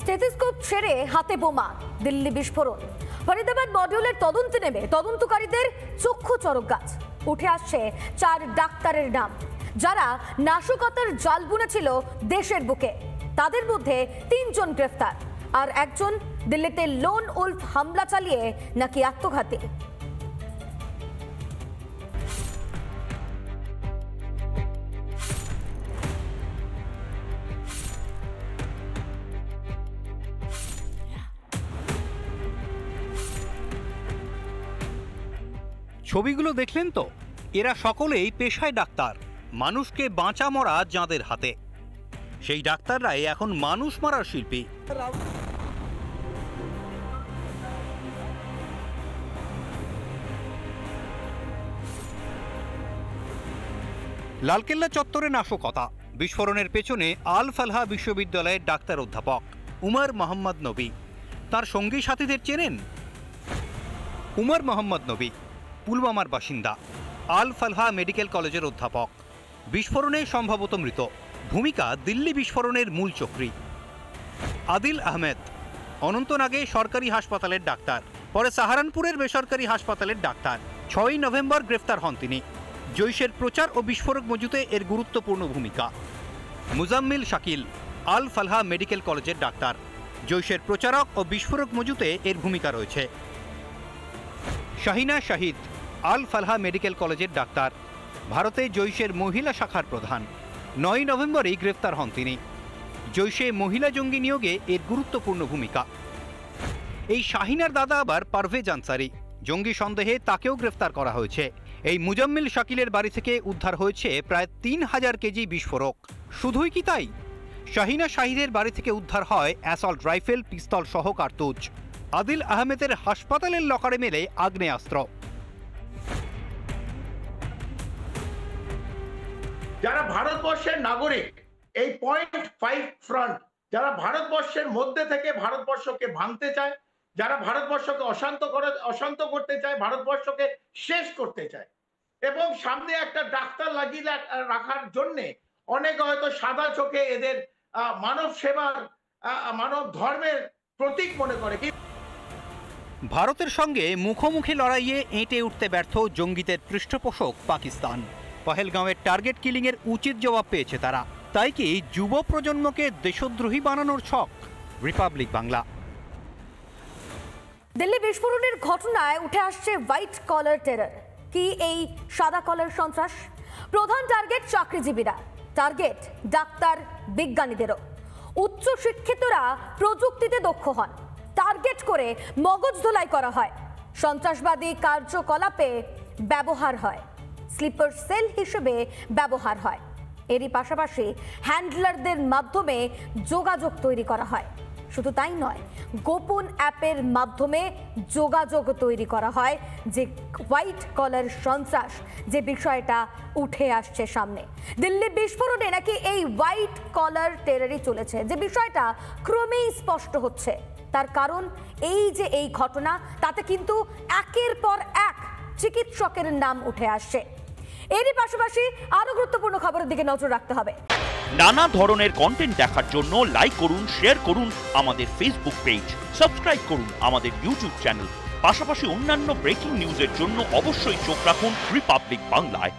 Stethoscope ছেড়ে হাতে বোমা, দিল্লি বিস্ফোরণ। ফরিদাবাদ মডিউলের তদন্তে নেমে তদন্তকারীদের চক্ষু চড়ক গাছ। উঠে আসছে 4 ডাক্তারের নাম, যারা নাশকতার জাল বুনেছিল দেশের বুকে। তাদের মধ্যে 3 জন গ্রেফতার, আর একজন দিল্লিতে লোন উলফ হামলা চালিয়ে নাকি আত্মঘাতী। ছবিগুলো দেখলেন তো? এরা সকলেই পেশায় ডাক্তার, মানুষকে বাঁচা মরা যাঁদের হাতে। সেই ডাক্তাররাই এখন মানুষ মারার শিল্পী। লালকেল্লা চত্বরে নাশকতা, বিস্ফোরণের পেছনে আল ফালাহ বিশ্ববিদ্যালয়ের ডাক্তার অধ্যাপক উমর মোহাম্মদ নবী। তার সঙ্গী সাথীদের চেনেন? উমর মোহাম্মদ নবী পুলওয়ামার বাসিন্দা, আল ফালাহ মেডিকেল কলেজের অধ্যাপক। বিস্ফোরণে সম্ভবত মৃত। ভূমিকা দিল্লি বিস্ফোরণের মূল চক্রী। আদিল আহমেদ অনন্তনাগে সরকারি হাসপাতালের ডাক্তার, পরে সাহারানপুরের বেসরকারি হাসপাতালের ডাক্তার। 6ই নভেম্বর গ্রেফতার হন তিনি। জৈশের প্রচার ও বিস্ফোরক মজুতে এর গুরুত্বপূর্ণ ভূমিকা। মুজাম্মিল শাকিল আল ফালাহ মেডিকেল কলেজের ডাক্তার। জৈশের প্রচারক ও বিস্ফোরক মজুতে এর ভূমিকা রয়েছে। শাহিনা শাহিদ আল ফালাহ মেডিকেল কলেজের ডাক্তার, ভারতে জৈশের মহিলা শাখার প্রধান। 9ই নভেম্বরেই গ্রেফতার হন তিনি। জৈশে মহিলা জঙ্গি নিয়োগে এর গুরুত্বপূর্ণ ভূমিকা। এই শাহিনার দাদা আবার পারভেজ আনসারি। জঙ্গি সন্দেহে তাকেও গ্রেফতার করা হয়েছে। এই মুজাম্মিল শাকিলের বাড়ি থেকে উদ্ধার হয়েছে প্রায় 3000 কেজি বিস্ফোরক। শুধুই কি তাই, শাহিনা শাহিদের বাড়ি থেকে উদ্ধার হয় অ্যাসল্ট রাইফেল, পিস্তল সহ কার্তুজ। আদিল আহমেদের হাসপাতালের লকারে মেলে আগ্নেয়াস্ত্র। যারা ভারতবর্ষের নাগরিক, এই 0.5 ফ্রন্ট, যারা ভারতবর্ষের মধ্যে থেকে ভারতবর্ষকে ভাঙতে চায়, যারা ভারতবর্ষকে অশান্ত করতে চায়, ভারতবর্ষকে শেষ করতে চায়, এবং সামনে একটা ডাক্তার লাগিয়ে রাখার জন্যে অনেকে হয়তো সাদা চোখে এদের মানব সেবার, মানব ধর্মের প্রতীক মনে করে। ভারতের সঙ্গে মুখোমুখি লড়াইয়ে এঁটে উঠতে ব্যর্থ জঙ্গিদের পৃষ্ঠপোষক পাকিস্তান। পহেলগাঁওয়ের টার্গেট কিলিংয়ের উচিত জবাব পেয়েছে তারা। তাই কি যুব প্রজন্মকে দেশদ্রোহী বানানোর ছক? রিপাবলিক বাংলা। দিল্লি বিস্ফোরণের ঘটনায় উঠে আসছে হোয়াইট কলার টেরর। কি এই সাদা কলার সন্ত্রাস? প্রধান টার্গেট চাকরিজীবীরা, টার্গেট ডাক্তার, বিজ্ঞানীদেরও। উচ্চ শিক্ষিতরা প্রযুক্তিতে দক্ষ হন, টার্গেট করে মগজ ধোলাই করা হয়। সন্ত্রাসবাদী কার্যকলাপে ব্যবহার হয়, স্লিপার সেল হিসেবে ব্যবহার হয়। এরই পাশাপাশি হ্যান্ডলারদের মাধ্যমে যোগাযোগ তৈরি করা হয়। শুধু তাই নয়, গোপন অ্যাপের মাধ্যমে যোগাযোগ তৈরি করা হয়। যে হোয়াইট কলার সন্ত্রাস, যে বিষয়টা উঠে আসছে সামনে, দিল্লি বিস্ফোরণে নাকি এই হোয়াইট কলার টেররই চলেছে, যে বিষয়টা ক্রমেই স্পষ্ট হচ্ছে। তার কারণ এই যে এই ঘটনা, তাতে কিন্তু একের পর এক চিকিৎসকের নাম উঠে আসছে। এরই পাশাপাশি আরো গুরুত্বপূর্ণ খবরের দিকে নজর রাখতে হবে। নানা ধরনের কন্টেন্ট দেখার জন্য লাইক করুন, শেয়ার করুন আমাদের ফেসবুক পেজ, সাবস্ক্রাইব করুন আমাদের ইউটিউব চ্যানেল। পাশাপাশি অন্যান্য ব্রেকিং নিউজের জন্য অবশ্যই চোখ রাখুন রিপাবলিক বাংলায়।